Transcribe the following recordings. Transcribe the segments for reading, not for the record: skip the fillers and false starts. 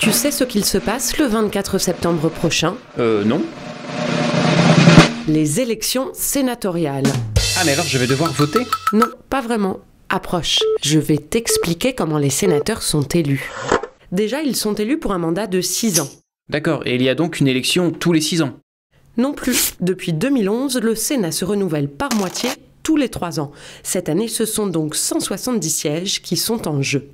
Tu sais ce qu'il se passe le 24 septembre prochain? Non. Les élections sénatoriales. Ah, mais alors je vais devoir voter? Non, pas vraiment. Approche. Je vais t'expliquer comment les sénateurs sont élus. Déjà, ils sont élus pour un mandat de 6 ans. D'accord, et il y a donc une élection tous les 6 ans? Non plus. Depuis 2011, le Sénat se renouvelle par moitié tous les 3 ans. Cette année, ce sont donc 170 sièges qui sont en jeu.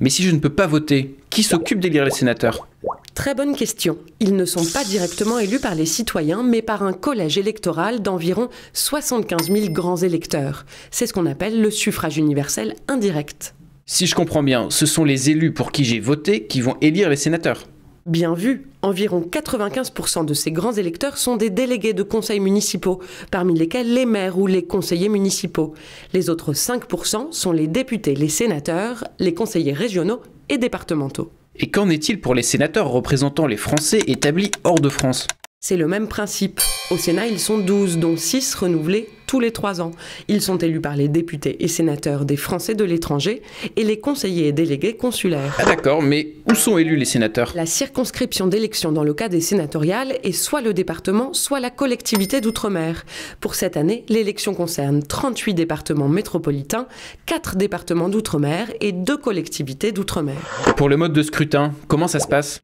Mais si je ne peux pas voter, qui s'occupe d'élire les sénateurs? Très bonne question. Ils ne sont pas directement élus par les citoyens, mais par un collège électoral d'environ 75 000 grands électeurs. C'est ce qu'on appelle le suffrage universel indirect. Si je comprends bien, ce sont les élus pour qui j'ai voté qui vont élire les sénateurs. Bien vu, environ 95% de ces grands électeurs sont des délégués de conseils municipaux, parmi lesquels les maires ou les conseillers municipaux. Les autres 5% sont les députés, les sénateurs, les conseillers régionaux et départementaux. Et qu'en est-il pour les sénateurs représentant les Français établis hors de France? C'est le même principe. Au Sénat, ils sont 12, dont 6 renouvelés tous les 3 ans. Ils sont élus par les députés et sénateurs des Français de l'étranger et les conseillers et délégués consulaires. Ah d'accord, mais où sont élus les sénateurs? La circonscription d'élection dans le cas des sénatoriales est soit le département, soit la collectivité d'outre-mer. Pour cette année, l'élection concerne 38 départements métropolitains, 4 départements d'outre-mer et 2 collectivités d'outre-mer. Pour le mode de scrutin, comment ça se passe?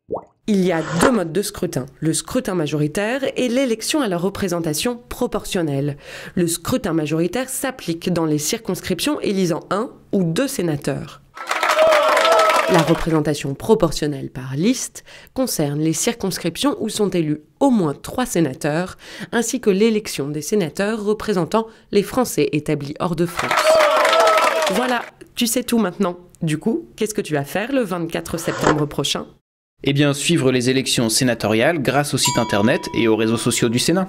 Il y a 2 modes de scrutin, le scrutin majoritaire et l'élection à la représentation proportionnelle. Le scrutin majoritaire s'applique dans les circonscriptions élisant 1 ou 2 sénateurs. La représentation proportionnelle par liste concerne les circonscriptions où sont élus au moins 3 sénateurs, ainsi que l'élection des sénateurs représentant les Français établis hors de France. Voilà, tu sais tout maintenant. Du coup, qu'est-ce que tu vas faire le 24 septembre prochain ? Eh bien, suivre les élections sénatoriales grâce au site internet et aux réseaux sociaux du Sénat.